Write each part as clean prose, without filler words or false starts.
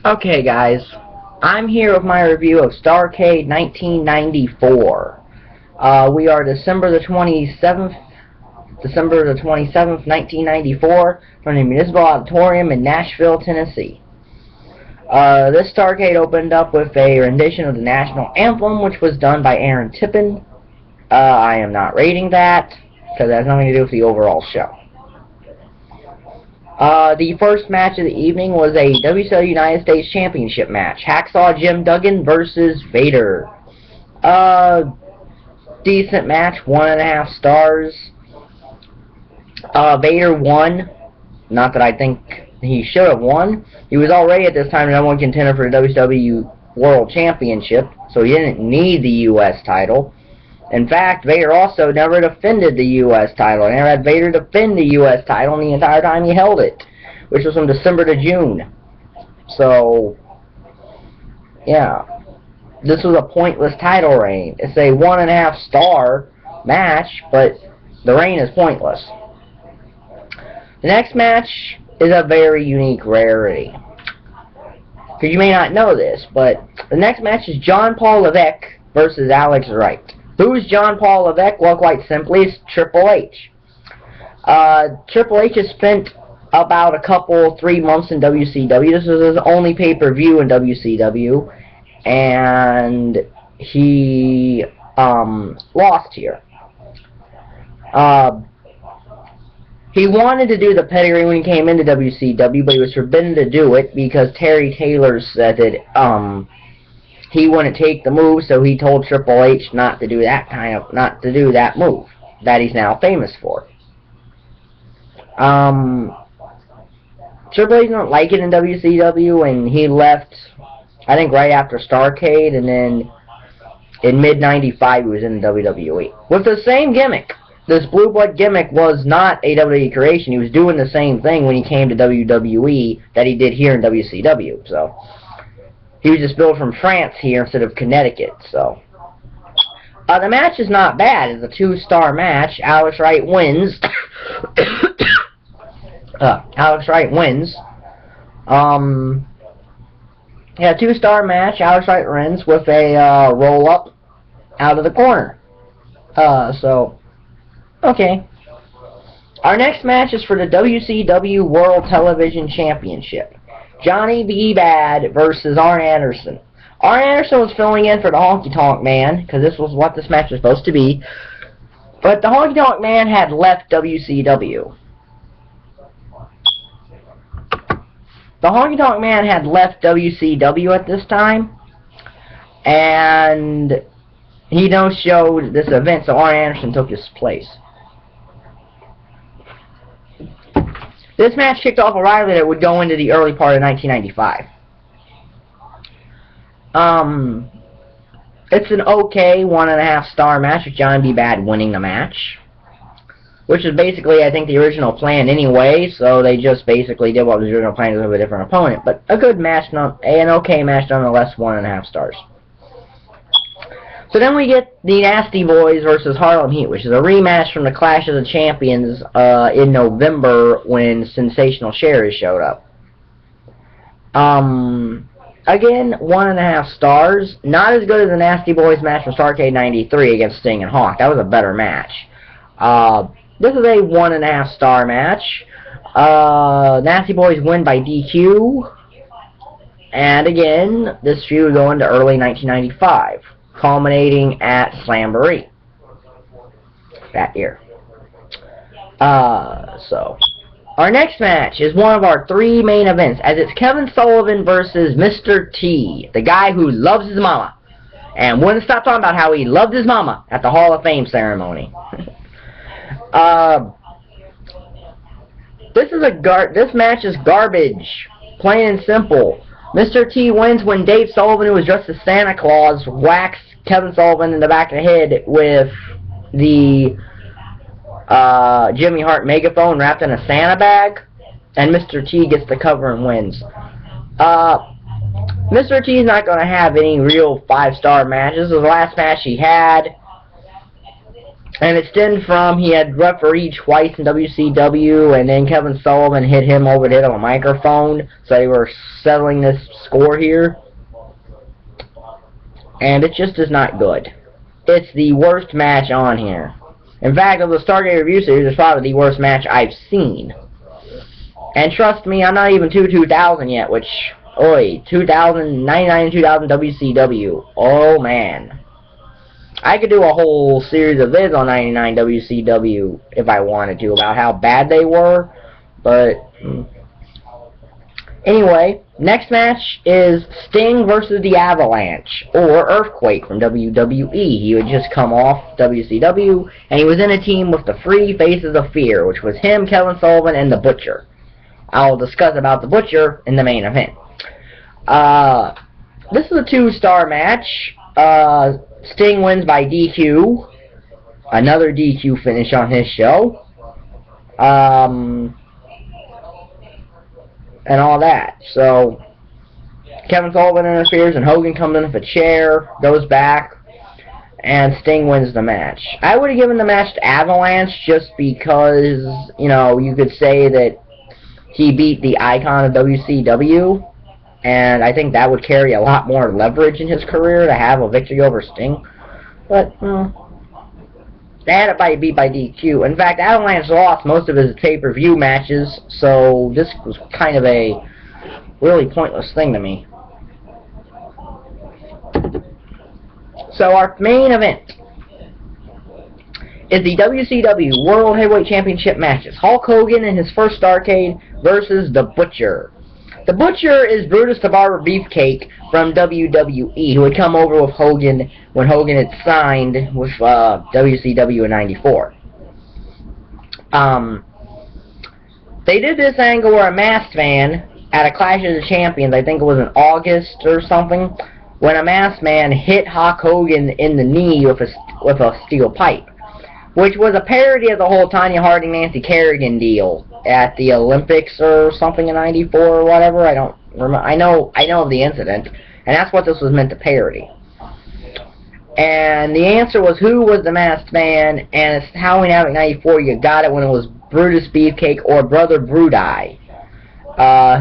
Okay, guys, I'm here with my review of Starrcade 1994. We are December the 27th, 1994, from the Municipal Auditorium in Nashville, Tennessee. This Starrcade opened up with a rendition of the national anthem, which was done by Tippin. I am not rating that, because it has nothing to do with the overall show. The first match of the evening was a WCW United States Championship match. Hacksaw Jim Duggan versus Vader. Decent match, 1.5 stars. Vader won. Not that I think he should have won. He was already at this time the #1 contender for the WCW World Championship, so he didn't need the U.S. title. In fact, Vader also never defended the U.S. title. I never had Vader defend the U.S. title the entire time he held it, which was from December to June. So, yeah. This was a pointless title reign. It's a 1.5 star match, but the reign is pointless. The next match is a very unique rarity. Because you may not know this, but the next match is John Paul Levesque versus Alex Wright. Who's John Paul Levesque? Well, quite simply, it's Triple H. Triple H has spent about 3 months in WCW. This was his only pay-per-view in WCW, and he lost here. He wanted to do the pedigree when he came into WCW, but he was forbidden to do it because Terry Taylor said that he wouldn't take the move, so he told Triple H not to do that move that he's now famous for. Triple H didn't like it in WCW, and he left, I think, right after Starrcade, and then in mid-95 he was in WWE. With the same gimmick. This Blue Blood gimmick was not a WWE creation. He was doing the same thing when he came to WWE that he did here in WCW, so he was just billed from France here instead of Connecticut, so. The match is not bad. It's a 2-star match. Alex Wright wins. Alex Wright wins. Yeah, 2-star match. Alex Wright wins with a roll-up out of the corner. So, okay. Our next match is for the WCW World Television Championship. Johnny B. Bad versus Arn Anderson. Arn Anderson was filling in for the Honky Tonk Man, because this was what this match was supposed to be. But the Honky Tonk Man had left WCW. The Honky Tonk Man had left WCW at this time, and he no-showed this event, so Arn Anderson took his place. This match kicked off a rivalry that would go into the early part of 1995. It's an okay 1.5 star match with John B. Bad winning the match, which is basically, I think, the original plan anyway, so they just basically did what was the original plan with a different opponent. But a good match, an okay match nonetheless, 1.5 stars. So then we get the Nasty Boys versus Harlem Heat, which is a rematch from the Clash of the Champions in November when Sensational Sherry showed up. Again, 1.5 stars. Not as good as the Nasty Boys match from Starrcade 93 against Sting and Hawk. That was a better match. This is a 1.5 star match. Nasty Boys win by DQ. And again, this feud will go into early 1995. Culminating at Slamboree that year. So, our next match is one of our 3 main events, as it's Kevin Sullivan versus Mr. T, the guy who loves his mama, and wouldn't stop talking about how he loved his mama at the Hall of Fame ceremony. This match is garbage, plain and simple. Mr. T wins when Dave Sullivan, who was dressed as Santa Claus, whacks Kevin Sullivan in the back of the head with the Jimmy Hart megaphone wrapped in a Santa bag, and Mr. T gets the cover and wins. Mr. T is not going to have any real 5-star matches. The last match he had, and it stemmed from he had refereed twice in WCW, and then Kevin Sullivan hit him over the head on a microphone, so they were settling this score here. And it just is not good. It's the worst match on here. In fact, of the Starrcade review series, it's probably the worst match I've seen. And trust me, I'm not even to 2000 yet, which, oi, 2099 and 2000 WCW. Oh, man. I could do a whole series of vids on 99 WCW if I wanted to about how bad they were, but anyway, next match is Sting versus the Avalanche, or Earthquake from WWE. He had just come off WCW, and he was in a team with the Three Faces of Fear, which was him, Kevin Sullivan, and the Butcher. I'll discuss about the Butcher in the main event. This is a 2-star match. Sting wins by DQ. Another DQ finish on his show. And all that. So, Kevin Sullivan interferes, and Hogan comes in with a chair, goes back, and Sting wins the match. I would have given the match to Avalanche just because, you know, you could say that he beat the icon of WCW. And I think that would carry a lot more leverage in his career to have a victory over Sting. But, they had it beat by DQ. In fact, Avalanche lost most of his pay-per-view matches, so this was kind of a really pointless thing to me. So our main event is the WCW World Heavyweight Championship matches. Hulk Hogan in his first Starrcade versus The Butcher. The Butcher is Brutus the Barber Beefcake from WWE, who had come over with Hogan when Hogan had signed with WCW in '94. They did this angle where a masked man at a Clash of the Champions, I think it was in August or something, when a masked man hit Hulk Hogan in the knee with a steel pipe, which was a parody of the whole Tanya Harding-Nancy Kerrigan deal at the Olympics or something in '94 or whatever. I don't remember. I know of the incident, and that's what this was meant to parody. And the answer was who was the masked man, and it's Halloween Havoc '94. You got it when it was Brutus Beefcake or Brother Brudai.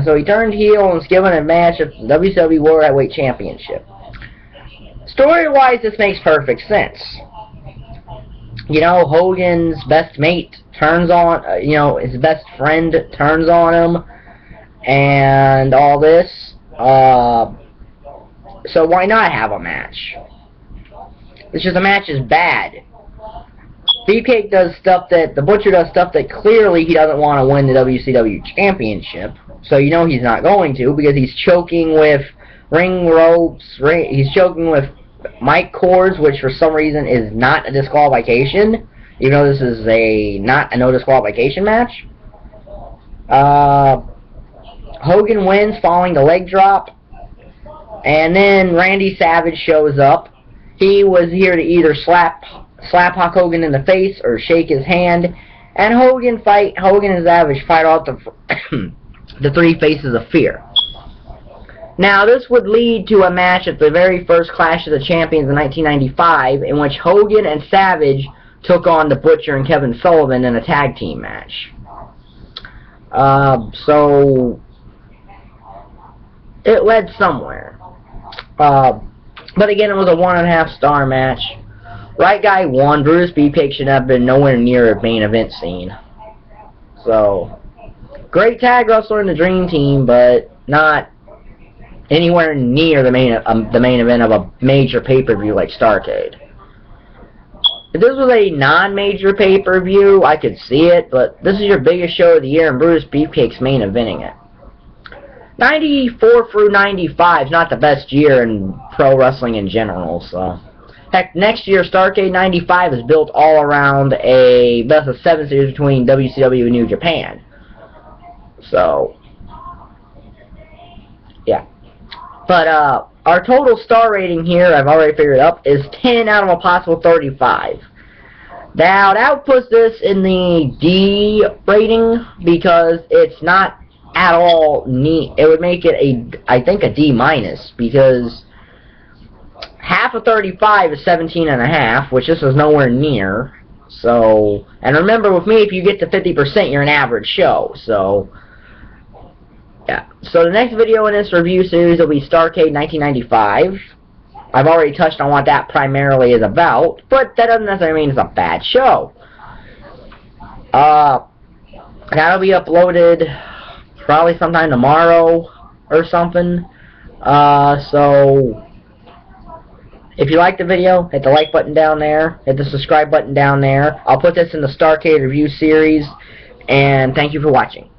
So he turned heel and was given a match at the WCW World Heavyweight Championship. Story-wise, this makes perfect sense. You know, Hogan's best mate turns on, his best friend turns on him, and all this. So why not have a match? It's just the match is bad. Beefcake does stuff that, the Butcher does stuff that clearly he doesn't want to win the WCW Championship. So you know he's not going to, because he's choking with ring ropes, he's choking with mic cords, which for some reason is not a disqualification, even though this is not a no disqualification match. Hogan wins following the leg drop, and then Randy Savage shows up. He was here to either slap Hulk Hogan in the face or shake his hand, and Hogan and Savage fight out the Three Faces of Fear. Now, this would lead to a match at the very first Clash of the Champions in 1995, in which Hogan and Savage took on the Butcher and Kevin Sullivan in a tag team match. So, it led somewhere. But again, it was a 1.5-star match. Right guy won. Brutus Beefcake should have been nowhere near a main event scene. So, great tag wrestler in the Dream Team, but not anywhere near the main event of a major pay-per-view like Starrcade. If this was a non-major pay-per-view, I could see it, but this is your biggest show of the year, and Brutus Beefcake's main eventing it. 94 through 95 is not the best year in pro wrestling in general, so. Heck, next year, Starrcade 95 is built all around a best of 7 series between WCW and New Japan. So, yeah. But our total star rating here, I've already figured up, is 10 out of a possible 35. Now, that puts this in the D rating because it's not at all neat. It would make it I think a D minus, because half of 35 is 17.5, which this is nowhere near. So, and remember with me, if you get to 50%, you're an average show. So, yeah. So the next video in this review series will be Starrcade 1995. I've already touched on what that primarily is about, but that doesn't necessarily mean it's a bad show. That'll be uploaded probably sometime tomorrow or something. So if you like the video, hit the like button down there, hit the subscribe button down there. I'll put this in the Starrcade review series, and thank you for watching.